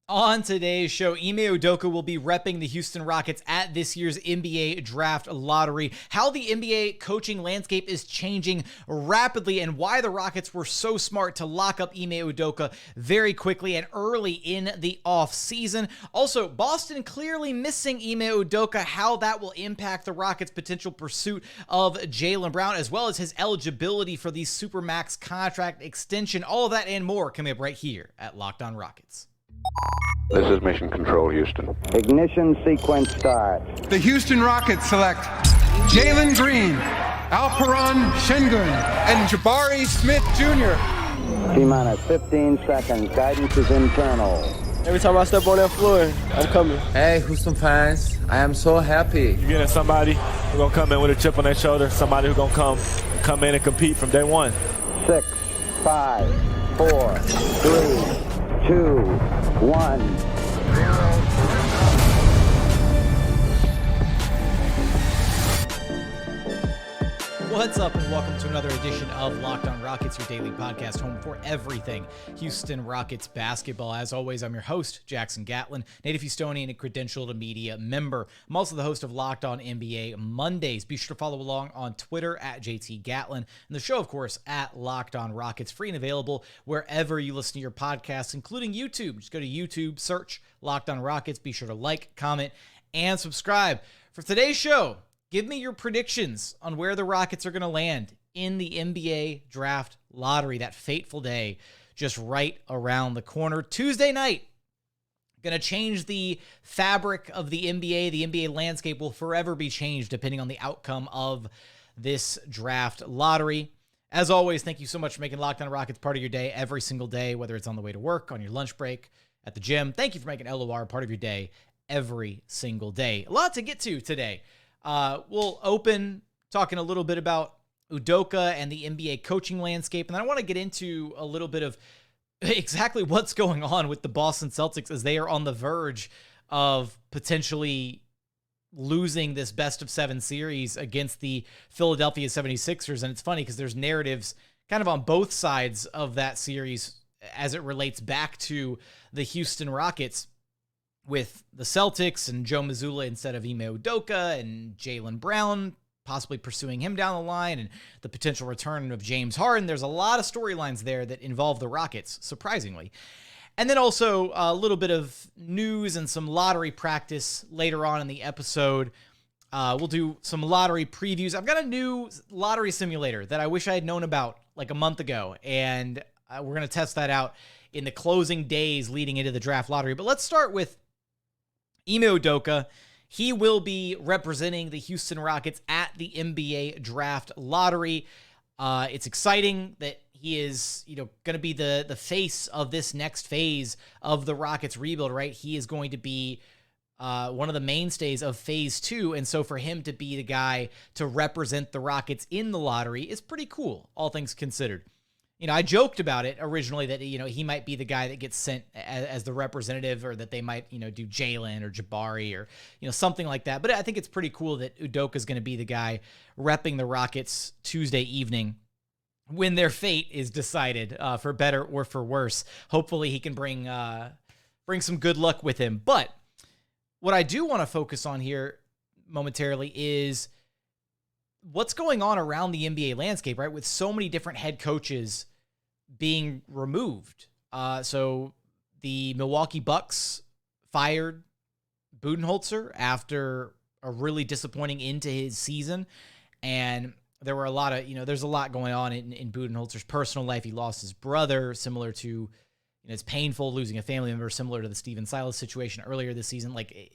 On today's show, Ime Udoka will be repping the Houston Rockets at this year's NBA Draft Lottery, how the NBA coaching landscape is changing rapidly, and why the Rockets were so smart to lock up Ime Udoka very quickly and early in the offseason. Also, Boston clearly missing Ime Udoka, how that will impact the Rockets' potential pursuit of Jalen Brown, as well as his eligibility for the supermax contract extension. All of that and more coming up right here at Locked On Rockets. This is Mission Control, Houston. Ignition sequence start. The Houston Rockets select Jalen Green, Alperen Sengun, and Jabari Smith Jr. T-minus 15 seconds. Guidance is internal. Every time I step on that floor, I'm coming. Hey, Houston fans, I am so happy. You're getting somebody who's going to come in with a chip on their shoulder, somebody who's going to come in and compete from day one. 6, 5, 4, 3, 2, 1. What's up, and welcome to another edition of Locked On Rockets, your daily podcast home for everything Houston Rockets basketball. As always, I'm your host, Jackson Gatlin, native Houstonian and credentialed media member. I'm also the host of Locked On NBA Mondays. Be sure to follow along on Twitter at JT Gatlin, and the show, of course, at Locked On Rockets, free and available wherever you listen to your podcasts, including YouTube. Just go to YouTube, search Locked On Rockets. Be sure to like, comment, and subscribe. For today's show, give me your predictions on where the Rockets are going to land in the NBA Draft Lottery, that fateful day just right around the corner. Tuesday night, going to change the fabric of the NBA. The NBA landscape will forever be changed depending on the outcome of this draft lottery. As always, thank you so much for making Locked On Rockets part of your day every single day, whether it's on the way to work, on your lunch break, at the gym. Thank you for making LOR part of your day every single day. A lot to get to today. We'll open talking a little bit about Udoka and the NBA coaching landscape, and then I want to get into a little bit of exactly what's going on with the Boston Celtics as they are on the verge of potentially losing this best-of-7 series against the Philadelphia 76ers. And it's funny because there's narratives kind of on both sides of that series as it relates back to the Houston Rockets, with the Celtics and Joe Mazzulla instead of Ime Udoka, and Jalen Brown possibly pursuing him down the line, and the potential return of James Harden. There's a lot of storylines there that involve the Rockets, surprisingly. And then also a little bit of news and some lottery practice later on in the episode. We'll do some lottery previews. I've got a new lottery simulator that I wish I had known about like a month ago, and we're going to test that out in the closing days leading into the draft lottery. But let's start with Ime Udoka. He will be representing the Houston Rockets at the NBA Draft Lottery. It's exciting that he is, going to be the face of this next phase of the Rockets rebuild, right? He is going to be one of the mainstays of phase 2. And so for him to be the guy to represent the Rockets in the lottery is pretty cool, all things considered. I joked about it originally that, he might be the guy that gets sent as the representative, or that they might, do Jaylen or Jabari or, something like that. But I think it's pretty cool that Udoka is going to be the guy repping the Rockets Tuesday evening when their fate is decided, for better or for worse. Hopefully he can bring some good luck with him. But what I do want to focus on here momentarily is what's going on around the NBA landscape, right? With so many different head coaches being removed. So the Milwaukee Bucks fired Budenholzer after a really disappointing end to his season. And there were a lot of, there's a lot going on in Budenholzer's personal life. He lost his brother, similar to, it's painful losing a family member, similar to the Steven Silas situation earlier this season. Like,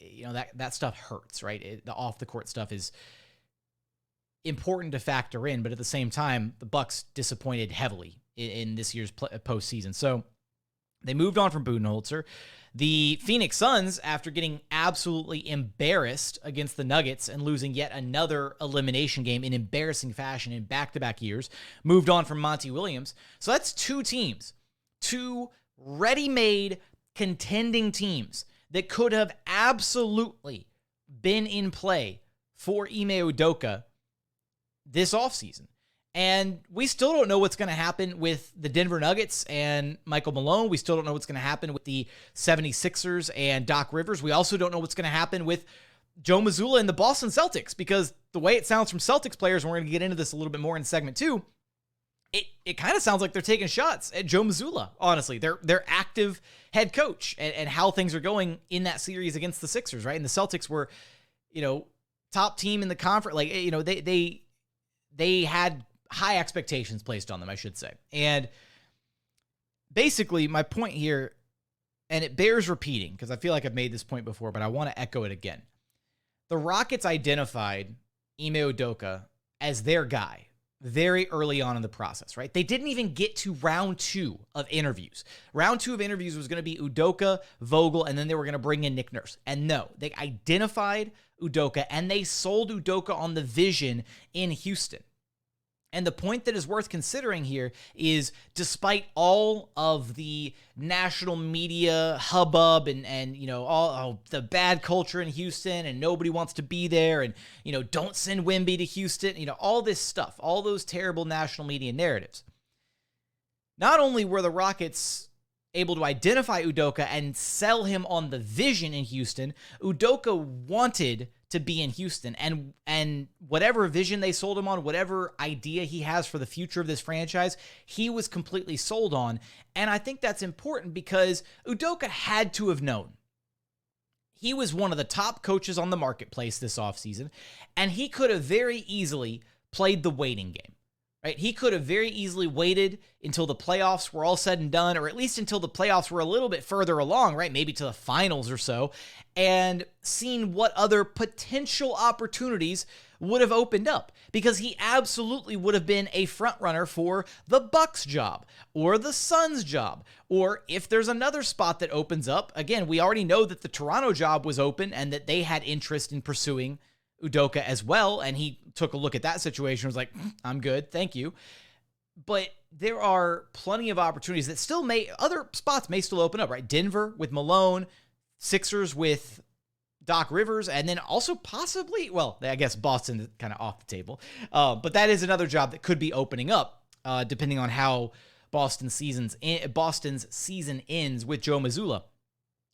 that stuff hurts, right? The off the court stuff is important to factor in, but at the same time, the Bucks disappointed heavily in this year's postseason. So they moved on from Budenholzer. The Phoenix Suns, after getting absolutely embarrassed against the Nuggets and losing yet another elimination game in embarrassing fashion in back-to-back years, moved on from Monty Williams. So that's two teams, two ready-made contending teams that could have absolutely been in play for Ime Udoka this offseason. And we still don't know what's going to happen with the Denver Nuggets and Michael Malone. We still don't know what's going to happen with the 76ers and Doc Rivers. We also don't know what's going to happen with Joe Mazzulla and the Boston Celtics, because the way it sounds from Celtics players, and we're going to get into this a little bit more in segment 2, it kind of sounds like they're taking shots at Joe Mazzulla, honestly. Their active head coach and how things are going in that series against the Sixers, right? And the Celtics were, top team in the conference. Like, they had high expectations placed on them, I should say. And basically, my point here, and it bears repeating because I feel like I've made this point before, but I want to echo it again. The Rockets identified Ime Udoka as their guy very early on in the process, right? They didn't even get to round 2 of interviews. Round 2 of interviews was going to be Udoka, Vogel, and then they were going to bring in Nick Nurse. And no, they identified Udoka and they sold Udoka on the vision in Houston. And the point that is worth considering here is, despite all of the national media hubbub and all the bad culture in Houston and nobody wants to be there and, don't send Wemby to Houston, all this stuff, all those terrible national media narratives. Not only were the Rockets able to identify Udoka and sell him on the vision in Houston, Udoka wanted to be in Houston, and whatever vision they sold him on, whatever idea he has for the future of this franchise, he was completely sold on. And I think that's important because Udoka had to have known. He was one of the top coaches on the marketplace this offseason, and he could have very easily played the waiting game. Right? He could have very easily waited until the playoffs were all said and done, or at least until the playoffs were a little bit further along, right? Maybe to the finals or so, and seen what other potential opportunities would have opened up, because he absolutely would have been a front runner for the Bucks job or the Suns job, or if there's another spot that opens up. Again, we already know that the Toronto job was open and that they had interest in pursuing Udoka as well, and he took a look at that situation and was like, I'm good, thank you. But there are plenty of opportunities that other spots may still open up, right? Denver with Malone, Sixers with Doc Rivers, and then also possibly, I guess Boston is kind of off the table, but that is another job that could be opening up, depending on how Boston's season ends with Joe Mazzulla.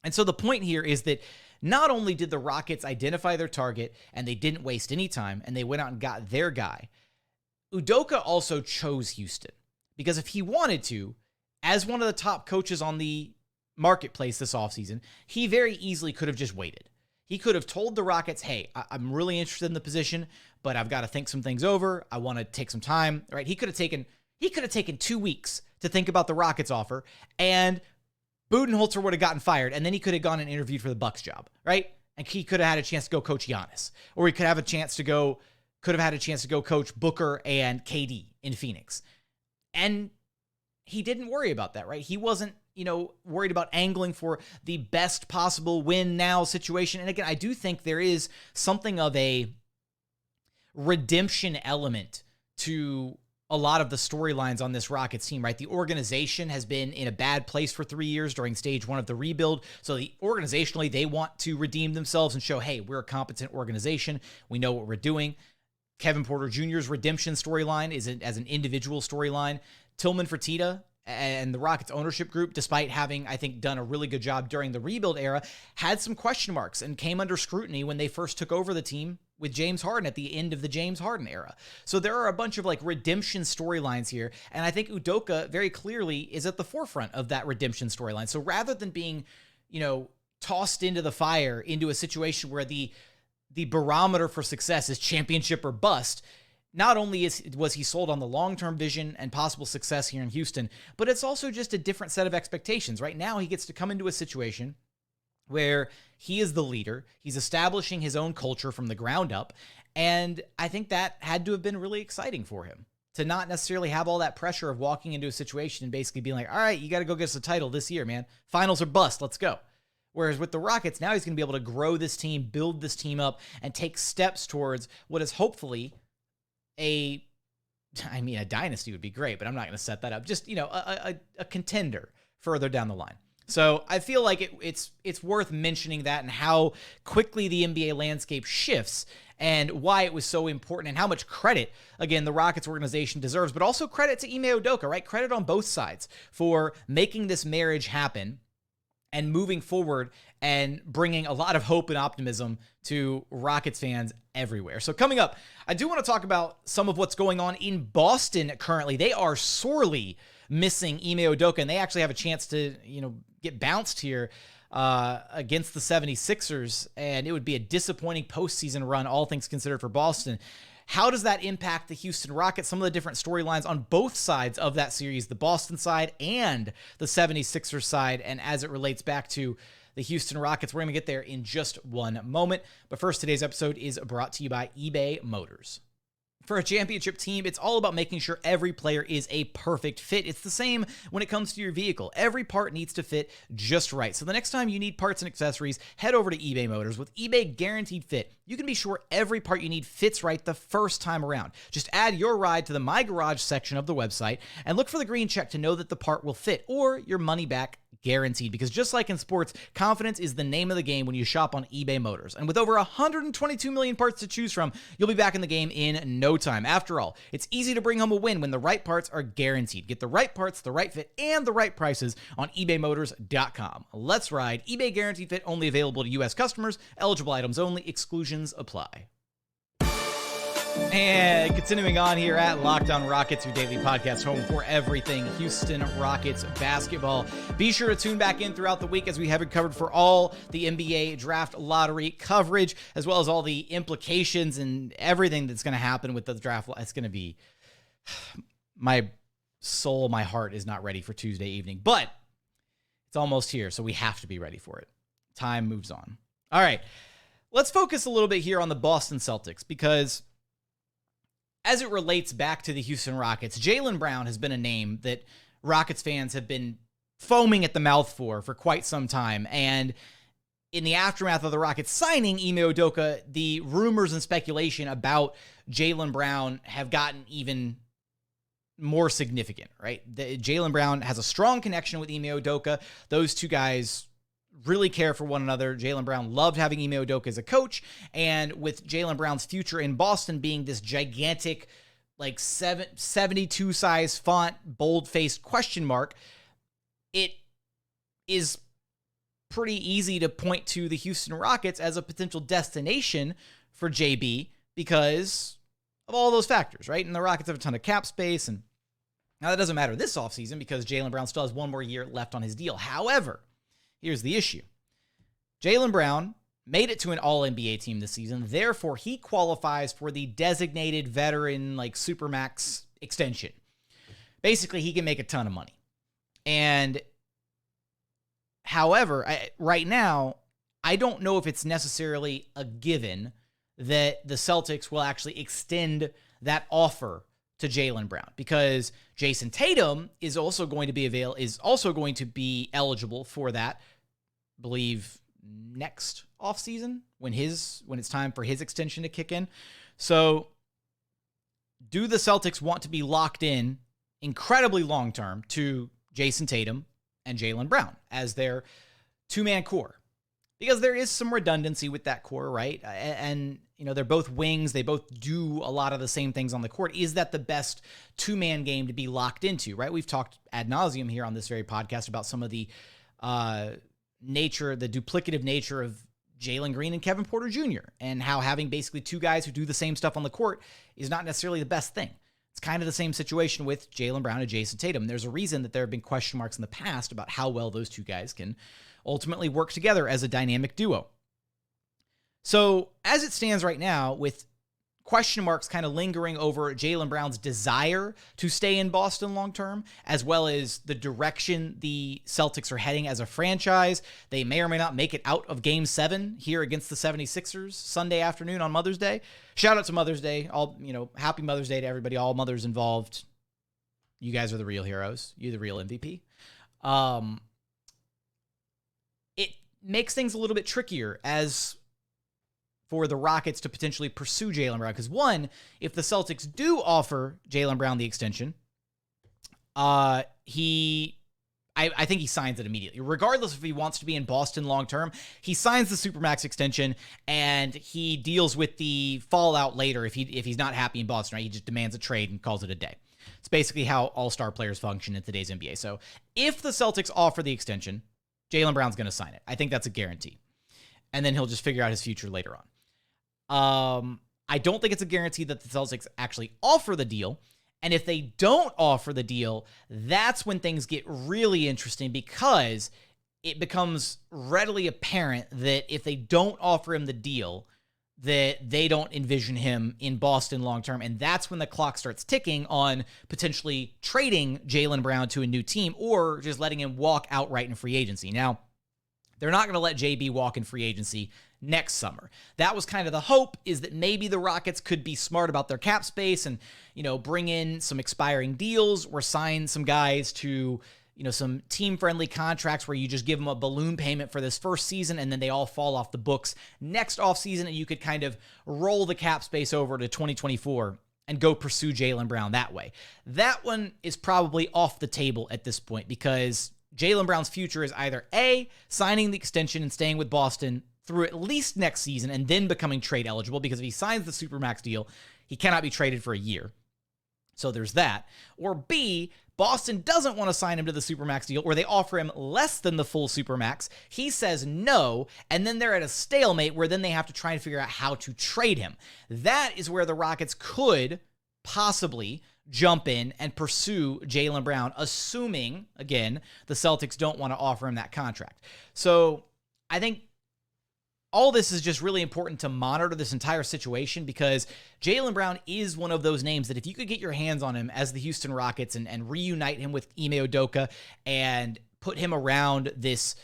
And so the point here is that not only did the Rockets identify their target and they didn't waste any time and they went out and got their guy, Udoka also chose Houston, because if he wanted to, as one of the top coaches on the marketplace this offseason, he very easily could have just waited. He could have told the Rockets, hey, I'm really interested in the position, but I've got to think some things over. I want to take some time, right? He could have taken 2 weeks to think about the Rockets offer, and Budenholzer would have gotten fired, and then he could have gone and interviewed for the Bucks job, right? And he could have had a chance to go coach Giannis, or he could have had a chance to go coach Booker and KD in Phoenix. And he didn't worry about that, right? He wasn't, worried about angling for the best possible win now situation. And again, I do think there is something of a redemption element to a lot of the storylines on this Rockets team, right? The organization has been in a bad place for 3 years during stage 1 of the rebuild. So organizationally, they want to redeem themselves and show, hey, we're a competent organization. We know what we're doing. Kevin Porter Jr.'s redemption storyline is as an individual storyline. Tillman Fertitta and the Rockets ownership group, despite having, I think, done a really good job during the rebuild era, had some question marks and came under scrutiny when they first took over the team with James Harden at the end of the James Harden era. So there are a bunch of redemption storylines here, and I think Udoka very clearly is at the forefront of that redemption storyline. So rather than being, tossed into the fire, into a situation where the barometer for success is championship or bust, not only was he sold on the long-term vision and possible success here in Houston, but it's also just a different set of expectations. Right now, he gets to come into a situation where he is the leader. He's establishing his own culture from the ground up. And I think that had to have been really exciting for him, to not necessarily have all that pressure of walking into a situation and basically being like, all right, you got to go get us a title this year, man. Finals or bust, let's go. Whereas with the Rockets, now he's going to be able to grow this team, build this team up, and take steps towards what is hopefully a dynasty would be great, but I'm not going to set that up. Just, a contender further down the line. So I feel like it's worth mentioning that and how quickly the NBA landscape shifts. and why it was so important and how much credit, again, the Rockets organization deserves, but also credit to Ime Udoka, right? Credit on both sides for making this marriage happen and moving forward and bringing a lot of hope and optimism to Rockets fans everywhere. So coming up, I do want to talk about some of what's going on in Boston currently. They are sorely missing Ime Udoka, and they actually have a chance to, get bounced here against the 76ers, and it would be a disappointing postseason run, all things considered, for Boston. How does that impact the Houston Rockets? Some of the different storylines on both sides of that series, the Boston side and the 76ers side, and as it relates back to the Houston Rockets, we're going to get there in just one moment. But first, today's episode is brought to you by eBay Motors. For a championship team, it's all about making sure every player is a perfect fit. It's the same when it comes to your vehicle. Every part needs to fit just right. So the next time you need parts and accessories, head over to eBay Motors. With eBay Guaranteed Fit, you can be sure every part you need fits right the first time around. Just add your ride to the My Garage section of the website and look for the green check to know that the part will fit, or your money back guaranteed. Because just like in sports, confidence is the name of the game when you shop on eBay Motors. And with over 122 million parts to choose from, you'll be back in the game in no time. After all, it's easy to bring home a win when the right parts are guaranteed. Get the right parts, the right fit, and the right prices on ebaymotors.com. Let's ride. eBay Guaranteed Fit, only available to U.S. customers. Eligible items only. Exclusions apply. And continuing on here at Locked On Rockets, your daily podcast home for everything Houston Rockets basketball. Be sure to tune back in throughout the week as we have it covered for all the NBA draft lottery coverage, as well as all the implications and everything that's going to happen with the draft. It's going to be, my soul, my heart is not ready for Tuesday evening, but it's almost here, so we have to be ready for it. Time moves on. All right, let's focus a little bit here on the Boston Celtics, because as it relates back to the Houston Rockets, Jalen Brown has been a name that Rockets fans have been foaming at the mouth for quite some time. And in the aftermath of the Rockets signing Ime Udoka, the rumors and speculation about Jalen Brown have gotten even more significant, right? Jalen Brown has a strong connection with Ime Udoka. Those two guys really care for one another. Jalen Brown loved having Ime Udoka as a coach, and with Jalen Brown's future in Boston being this gigantic, like 72 size font, bold-faced question mark, it is pretty easy to point to the Houston Rockets as a potential destination for JB because of all those factors, right? And the Rockets have a ton of cap space, and now that doesn't matter this offseason because Jalen Brown still has one more year left on his deal. However, here's the issue. Jalen Brown made it to an all-NBA team this season. Therefore, he qualifies for the designated veteran, like supermax extension. Basically, he can make a ton of money. And however, right now, I don't know if it's necessarily a given that the Celtics will actually extend that offer to Jalen Brown, because Jason Tatum is also going to be eligible for that, I believe, next offseason when it's time for his extension to kick in. So do the Celtics want to be locked in incredibly long term to Jason Tatum and Jalen Brown as their two-man core? Because there is some redundancy with that core, right? And they're both wings. They both do a lot of the same things on the court. Is that the best two-man game to be locked into, right? We've talked ad nauseum here on this very podcast about some of the the duplicative nature of Jalen Green and Kevin Porter Jr. and how having basically two guys who do the same stuff on the court is not necessarily the best thing. It's kind of the same situation with Jalen Brown and Jason Tatum. There's a reason that there have been question marks in the past about how well those two guys can ultimately work together as a dynamic duo. So as it stands right now, with question marks kind of lingering over Jalen Brown's desire to stay in Boston long-term, as well as the direction the Celtics are heading as a franchise, they may or may not make it out of Game 7 here against the 76ers Sunday afternoon on Mother's Day. Shout out to Mother's Day. Happy Mother's Day to everybody, all mothers involved. You guys are the real heroes. You're the real MVP. It makes things a little bit trickier as for the Rockets to potentially pursue Jalen Brown. Because one, if the Celtics do offer Jalen Brown the extension, he I think he signs it immediately. Regardless if he wants to be in Boston long-term, he signs the Supermax extension, and he deals with the fallout later if he's not happy in Boston, right? He just demands a trade and calls it a day. It's basically how all-star players function in today's NBA. So if the Celtics offer the extension, Jaylen Brown's going to sign it. I think that's a guarantee. And then he'll just figure out his future later on. I don't think it's a guarantee that the Celtics actually offer the deal. And if they don't offer the deal, that's when things get really interesting, because it becomes readily apparent that if they don't offer him the deal, that they don't envision him in Boston long-term. And that's when the clock starts ticking on potentially trading Jaylen Brown to a new team or just letting him walk outright in free agency. Now, they're not going to let JB walk in free agency next summer. That was kind of the hope, is that maybe the Rockets could be smart about their cap space and, bring in some expiring deals or sign some guys to, some team-friendly contracts where you just give them a balloon payment for this first season and then they all fall off the books next offseason, and you could kind of roll the cap space over to 2024 and go pursue Jaylen Brown that way. That one is probably off the table at this point, because Jaylen Brown's future is either A, signing the extension and staying with Boston through at least next season and then becoming trade eligible, because if he signs the Supermax deal, he cannot be traded for a year. So there's that. Or B, Boston doesn't want to sign him to the Supermax deal, or they offer him less than the full Supermax. He says no, and then they're at a stalemate where then they have to try and figure out how to trade him. That is where the Rockets could possibly jump in and pursue Jaylen Brown, assuming, again, the Celtics don't want to offer him that contract. So I think all this is just really important to monitor this entire situation, because Jaylen Brown is one of those names that if you could get your hands on him as the Houston Rockets and reunite him with Ime Udoka and put him around this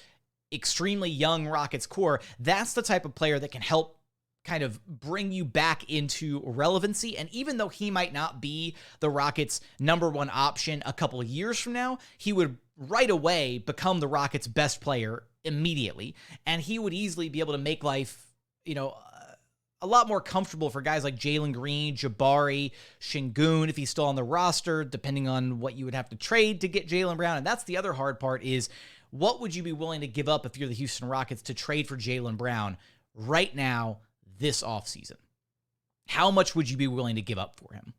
extremely young Rockets core, that's the type of player that can help kind of bring you back into relevancy. And even though he might not be the Rockets' number one option a couple of years from now, he would right away become the Rockets' best player immediately. And he would easily be able to make life, a lot more comfortable for guys like Jalen Green, Jabari, Sengun, if he's still on the roster, depending on what you would have to trade to get Jaylen Brown. And that's the other hard part, is what would you be willing to give up if you're the Houston Rockets to trade for Jaylen Brown right now, this offseason? How much would you be willing to give up for him?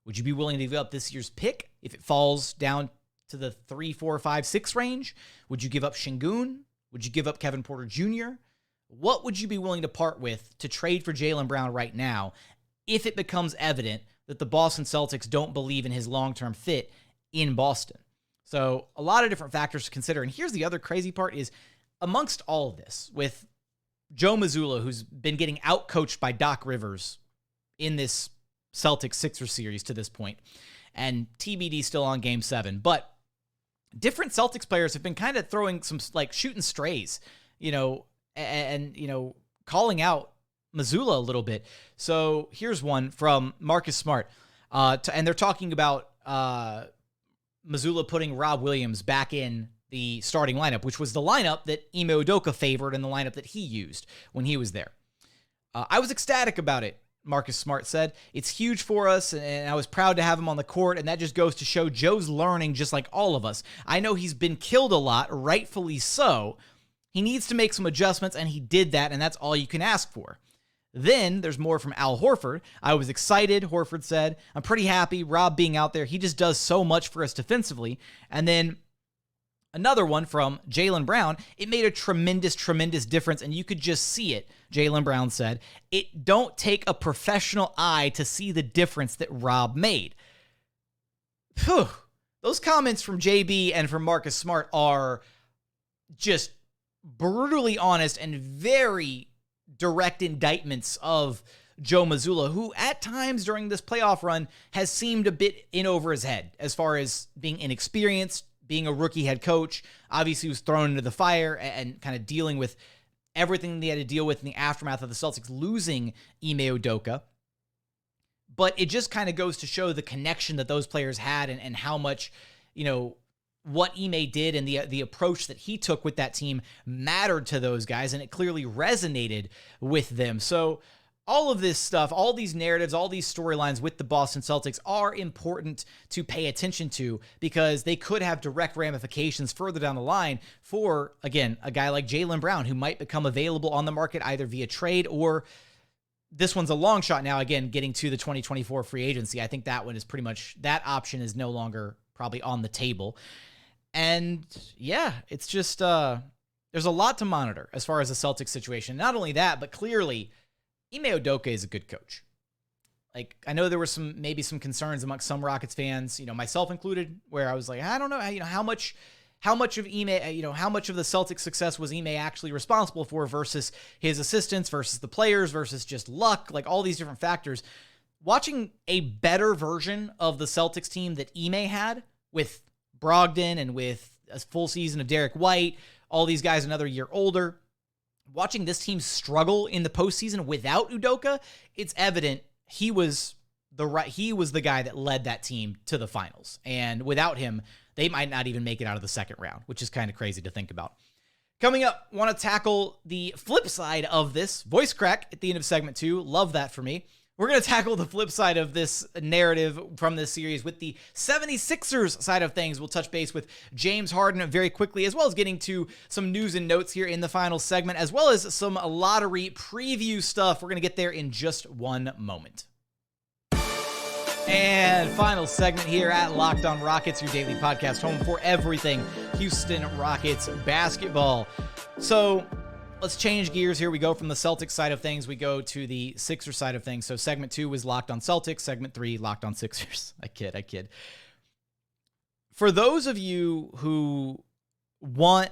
Would you be willing to give up this year's pick if it falls down to the 3, 4, 5, 6 range? Would you give up Sengun? Would you give up Kevin Porter Jr.? What would you be willing to part with to trade for Jaylen Brown right now if it becomes evident that the Boston Celtics don't believe in his long-term fit in Boston? So a lot of different factors to consider. And here's the other crazy part, is amongst all of this, with Joe Mazzulla, who's been getting outcoached by Doc Rivers in this Celtics-Sixers series to this point, and TBD still on Game 7, but different Celtics players have been kind of throwing some, shooting strays, and calling out Mazzulla a little bit. So here's one from Marcus Smart, and they're talking about Mazzulla putting Rob Williams back in the starting lineup, which was the lineup that Ime Udoka favored and the lineup that he used when he was there. I was ecstatic about it, Marcus Smart said. It's huge for us, and I was proud to have him on the court, and that just goes to show Joe's learning just like all of us. I know he's been killed a lot, rightfully so. He needs to make some adjustments, and he did that, and that's all you can ask for. Then there's more from Al Horford. I was excited, Horford said. I'm pretty happy Rob being out there. He just does so much for us defensively. And then another one from Jaylen Brown. It made a tremendous, tremendous difference, and you could just see it, Jaylen Brown said. It don't take a professional eye to see the difference that Rob made. Whew. Those comments from JB and from Marcus Smart are just brutally honest and very direct indictments of Joe Mazzulla, who at times during this playoff run has seemed a bit in over his head as far as being inexperienced, being a rookie head coach. Obviously, he was thrown into the fire and kind of dealing with everything they had to deal with in the aftermath of the Celtics losing Ime Udoka. But it just kind of goes to show the connection that those players had and how much, what Ime did and the approach that he took with that team mattered to those guys, and it clearly resonated with them. So all of this stuff, all these narratives, all these storylines with the Boston Celtics are important to pay attention to because they could have direct ramifications further down the line for, again, a guy like Jalen Brown who might become available on the market either via trade or this one's a long shot now, again, getting to the 2024 free agency. I think that one is pretty much, that option is no longer probably on the table. And yeah, it's just, there's a lot to monitor as far as the Celtics situation. Not only that, but clearly Ime Udoka is a good coach. Like, I know there were maybe some concerns amongst some Rockets fans, myself included, where I was like, I don't know, how much of Ime, how much of the Celtics success was Ime actually responsible for versus his assistants versus the players versus just luck, like all these different factors. Watching a better version of the Celtics team that Ime had with Brogdon and with a full season of Derek White, all these guys another year older, watching this team struggle in the postseason without Udoka, it's evident he was the guy that led that team to the finals. And without him, they might not even make it out of the second round, which is kind of crazy to think about. Coming up, want to tackle the flip side of this voice crack at the end of segment 2. Love that for me. We're going to tackle the flip side of this narrative from this series with the 76ers side of things. We'll touch base with James Harden very quickly, as well as getting to some news and notes here in the final segment, as well as some lottery preview stuff. We're going to get there in just one moment. And final segment here at Locked On Rockets, your daily podcast home for everything Houston Rockets basketball. So let's change gears here. We go from the Celtics side of things. We go to the Sixers side of things. So segment 2 was Locked On Celtics. Segment 3, Locked On Sixers. I kid. For those of you who want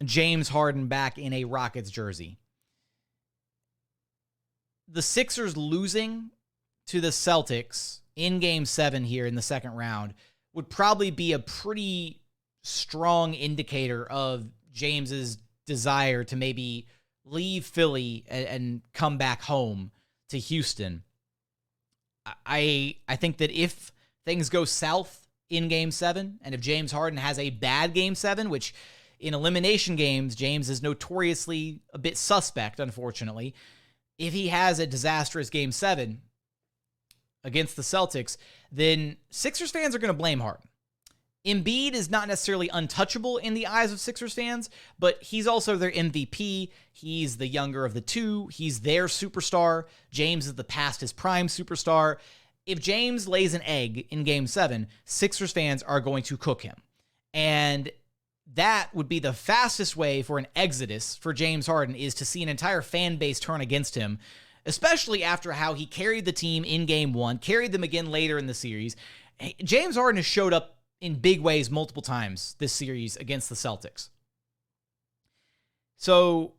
James Harden back in a Rockets jersey, the Sixers losing to the Celtics in Game 7 here in the second round would probably be a pretty strong indicator of James's desire to maybe leave Philly and come back home to Houston. I think that if things go south in Game 7, and if James Harden has a bad Game 7, which in elimination games, James is notoriously a bit suspect, unfortunately, if he has a disastrous Game 7 against the Celtics, then Sixers fans are going to blame Harden. Embiid is not necessarily untouchable in the eyes of Sixers fans, but he's also their MVP. He's the younger of the two. He's their superstar. James is the past his prime superstar. If James lays an egg in Game 7, Sixers fans are going to cook him. And that would be the fastest way for an exodus for James Harden, is to see an entire fan base turn against him, especially after how he carried the team in Game 1, carried them again later in the series. James Harden has showed up in big ways multiple times this series against the Celtics. So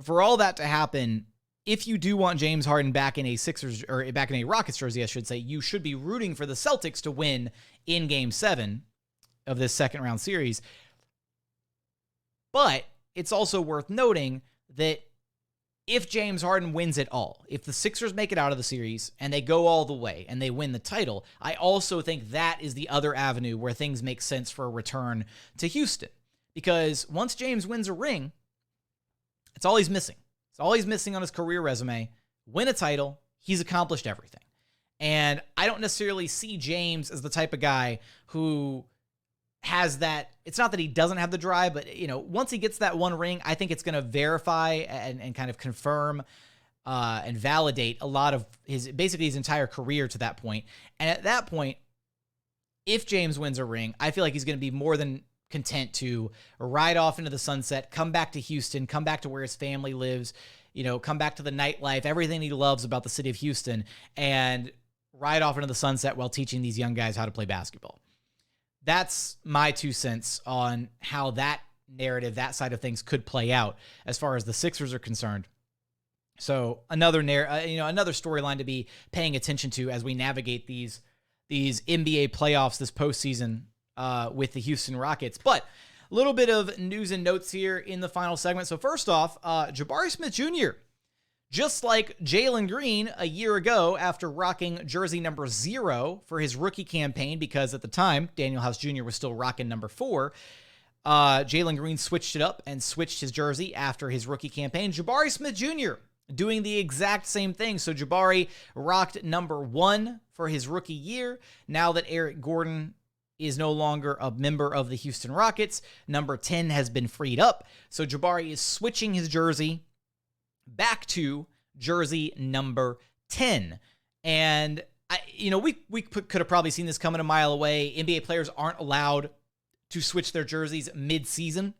for all that to happen, if you do want James Harden back in a Sixers, or back in a Rockets jersey, I should say, you should be rooting for the Celtics to win in Game 7 of this second round series. But it's also worth noting that if James Harden wins it all, if the Sixers make it out of the series and they go all the way and they win the title, I also think that is the other avenue where things make sense for a return to Houston. Because once James wins a ring, it's all he's missing. It's all he's missing on his career resume. Win a title, he's accomplished everything. And I don't necessarily see James as the type of guy who has that. It's not that he doesn't have the drive, but once he gets that one ring, I think it's going to verify and kind of confirm and validate a lot of his entire career to that point. And at that point, if James wins a ring, I feel like he's going to be more than content to ride off into the sunset, come back to Houston, come back to where his family lives, come back to the nightlife, everything he loves about the city of Houston, and ride off into the sunset while teaching these young guys how to play basketball. That's my 2 cents on how that narrative, that side of things could play out as far as the Sixers are concerned. So another storyline to be paying attention to as we navigate these NBA playoffs this postseason with the Houston Rockets. But a little bit of news and notes here in the final segment. So first off, Jabari Smith Jr., just like Jalen Green a year ago after rocking jersey number 0 for his rookie campaign, because at the time, Daniel House Jr. was still rocking number 4, Jalen Green switched it up and switched his jersey after his rookie campaign. Jabari Smith Jr. doing the exact same thing. So Jabari rocked number 1 for his rookie year. Now that Eric Gordon is no longer a member of the Houston Rockets, number 10 has been freed up. So Jabari is switching his jersey back to jersey number 10. And we could have probably seen this coming a mile away. NBA players aren't allowed to switch their jerseys mid-season.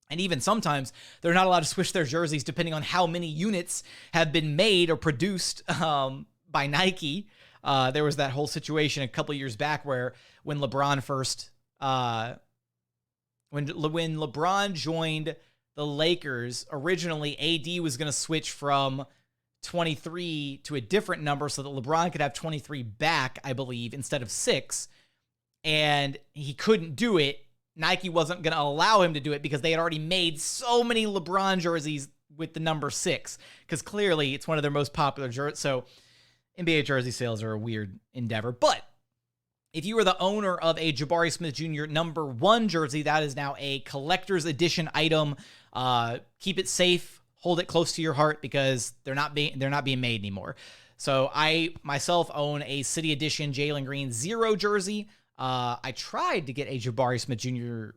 And even sometimes they're not allowed to switch their jerseys depending on how many units have been made or produced by Nike. There was that whole situation a couple years back where when LeBron when LeBron joined the Lakers, originally AD was going to switch from 23 to a different number so that LeBron could have 23 back, I believe, instead of 6. And he couldn't do it. Nike wasn't going to allow him to do it because they had already made so many LeBron jerseys with the number 6, because clearly it's one of their most popular jerseys. So NBA jersey sales are a weird endeavor. But if you are the owner of a Jabari Smith Jr. number 1 jersey, that is now a collector's edition item. Keep it safe, hold it close to your heart, because they're not being made anymore. So I myself own a City Edition Jalen Green 0 jersey. I tried to get a Jabari Smith Jr.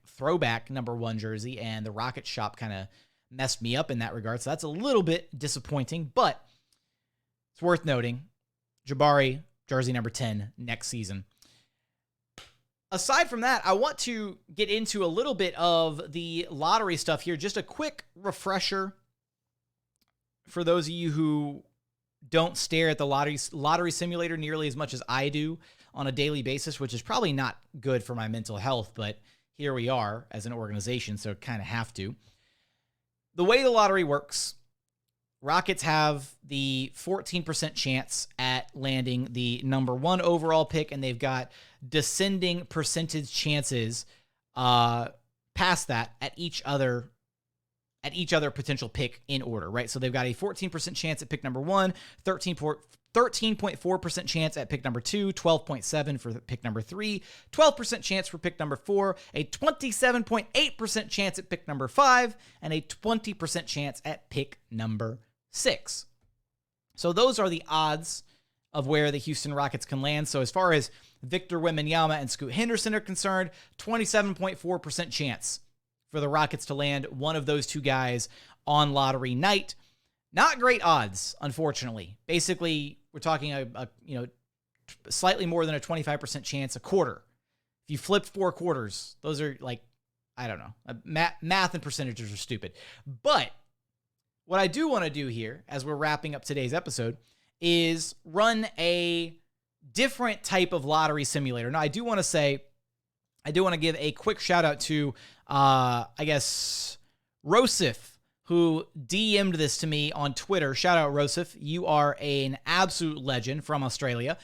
throwback number 1 jersey, and the Rocket shop kind of messed me up in that regard. So that's a little bit disappointing, but it's worth noting, Jabari jersey number 10 next season. Aside from that, I want to get into a little bit of the lottery stuff here. Just a quick refresher for those of you who don't stare at the lottery simulator nearly as much as I do on a daily basis, which is probably not good for my mental health, but here we are as an organization, so kind of have to. The way the lottery works, Rockets have the 14% chance at landing the number 1 overall pick, and they've got descending percentage chances past that at each other potential pick in order, right? So they've got a 14% chance at pick number 1, 13.4% chance at pick number 2, 12.7% for pick number 3, 12% chance for pick number 4, a 27.8% chance at pick number 5, and a 20% chance at pick number 6. So those are the odds of where the Houston Rockets can land. So as far as Victor Wembanyama and Scoot Henderson are concerned, 27.4% chance for the Rockets to land one of those two guys on lottery night. Not great odds, unfortunately. Basically, we're talking slightly more than a 25% chance a quarter. If you flipped 4 quarters, those are I don't know. Math and percentages are stupid. But what I do want to do here, as we're wrapping up today's episode, is run a different type of lottery simulator. Now, I do want to give a quick shout out to, Rosif, who DM'd this to me on Twitter. Shout out, Rosif. You are an absolute legend from Australia,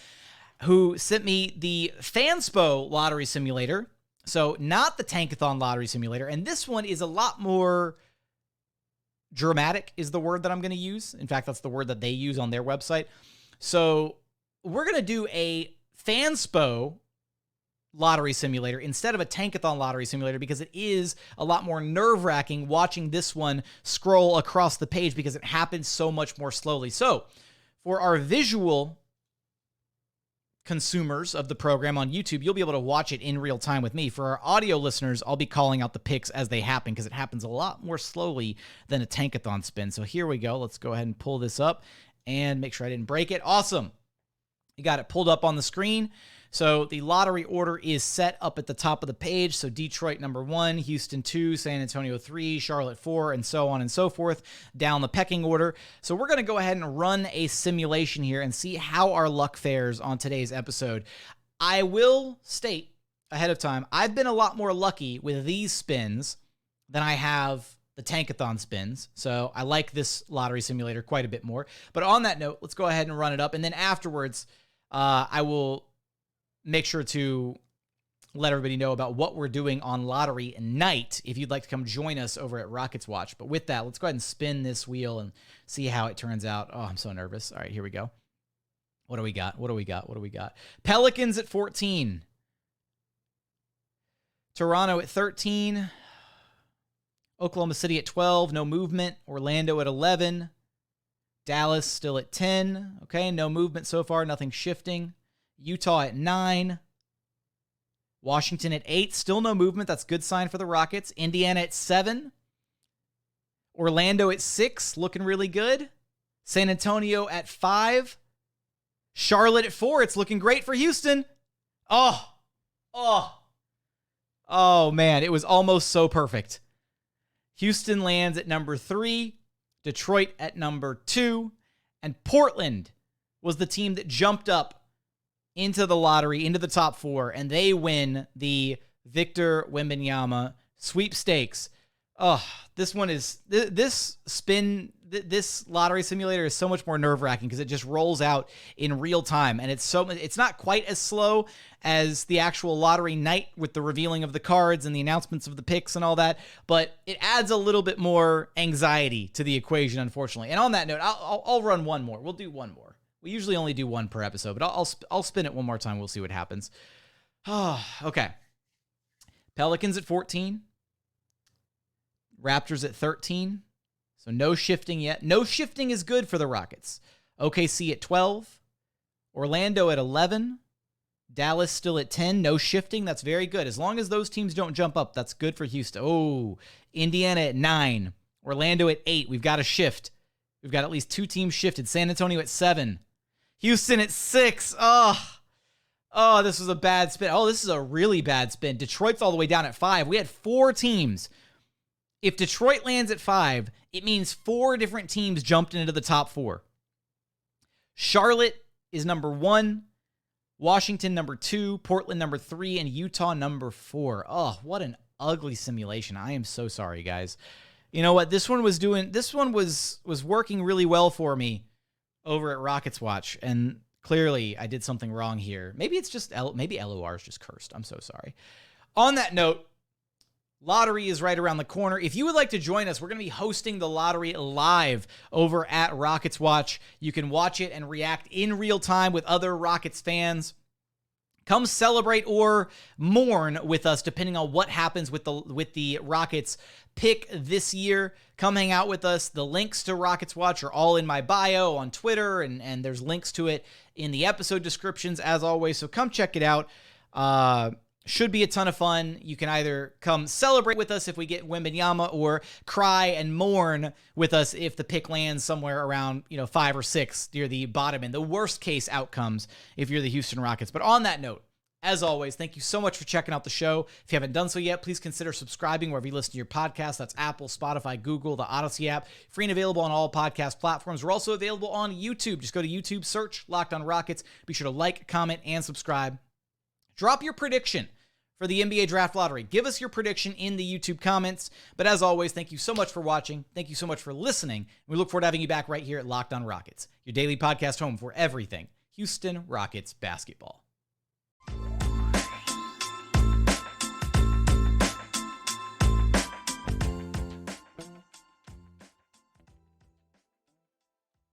who sent me the Fanspo lottery simulator. So not the Tankathon lottery simulator. And this one is a lot more dramatic, is the word that I'm going to use. In fact, that's the word that they use on their website. So we're going to do a Fanspo lottery simulator instead of a Tankathon lottery simulator, because it is a lot more nerve-wracking watching this one scroll across the page because it happens so much more slowly. So for our visual consumers of the program on YouTube, you'll be able to watch it in real time with me. For our audio listeners, I'll be calling out the picks as they happen because it happens a lot more slowly than a Tankathon spin. So here we go. Let's go ahead and pull this up and make sure I didn't break it. Awesome. You got it pulled up on the screen. So the lottery order is set up at the top of the page. So Detroit number 1, Houston 2, San Antonio 3, Charlotte 4, and so on and so forth down the pecking order. So we're going to go ahead and run a simulation here and see how our luck fares on today's episode. I will state ahead of time, I've been a lot more lucky with these spins than I have the Tankathon spins. So I like this lottery simulator quite a bit more. But on that note, let's go ahead and run it up. And then afterwards, I will make sure to let everybody know about what we're doing on lottery night if you'd like to come join us over at Rockets Watch. But with that, let's go ahead and spin this wheel and see how it turns out. Oh, I'm so nervous. All right, here we go. What do we got? Pelicans at 14. Toronto at 13. Oklahoma City at 12. No movement. Orlando at 11. Dallas still at 10. Okay, no movement so far, nothing shifting. Utah at 9. Washington at 8. Still no movement. That's a good sign for the Rockets. Indiana at 7. Orlando at 6. Looking really good. San Antonio at 5. Charlotte at 4. It's looking great for Houston. Oh, man. It was almost so perfect. Houston lands at number 3. Detroit at number 2. And Portland was the team that jumped up into the lottery, into the top 4, and they win the Victor Wembanyama sweepstakes. Oh, this one is, this lottery simulator is so much more nerve-wracking because it just rolls out in real time, and it's not quite as slow as the actual lottery night with the revealing of the cards and the announcements of the picks and all that, but it adds a little bit more anxiety to the equation, unfortunately. And on that note, I'll run one more. We'll do one more. We usually only do one per episode, but I'll spin it one more time. We'll see what happens. Okay. Pelicans at 14. Raptors at 13. So no shifting yet. No shifting is good for the Rockets. OKC at 12. Orlando at 11. Dallas still at 10. No shifting. That's very good. As long as those teams don't jump up, that's good for Houston. Oh, Indiana at 9. Orlando at 8. We've got a shift. We've got at least 2 teams shifted. San Antonio at 7. Houston at 6. Oh, this was a bad spin. Oh, this is a really bad spin. Detroit's all the way down at 5. We had 4 teams. If Detroit lands at 5, it means 4 different teams jumped into the top 4. Charlotte is number 1. Washington number 2. Portland number 3. And Utah number 4. Oh, what an ugly simulation. I am so sorry, guys. You know what? This one was working really well for me over at Rockets Watch, and clearly I did something wrong here. Maybe it's just maybe LOR is just cursed. I'm so sorry. On that note, lottery is right around the corner. If you would like to join us, we're going to be hosting the lottery live over at Rockets Watch. You can watch it and react in real time with other Rockets fans. Come celebrate or mourn with us, depending on what happens with the Rockets pick this year. Come hang out with us. The links to Rockets Watch are all in my bio on Twitter, and there's links to it in the episode descriptions, as always. So come check it out. Should be a ton of fun. You can either come celebrate with us if we get Wembanyama, or cry and mourn with us if the pick lands somewhere around 5 or 6 near the bottom end. The worst case outcomes if you're the Houston Rockets. But on that note, as always, thank you so much for checking out the show. If you haven't done so yet, please consider subscribing wherever you listen to your podcast. That's Apple, Spotify, Google, the Odyssey app. Free and available on all podcast platforms. We're also available on YouTube. Just go to YouTube, search Locked On Rockets. Be sure to like, comment, and subscribe. Drop your prediction for the NBA Draft Lottery. Give us your prediction in the YouTube comments. But as always, thank you so much for watching. Thank you so much for listening. We look forward to having you back right here at Locked On Rockets, your daily podcast home for everything Houston Rockets basketball.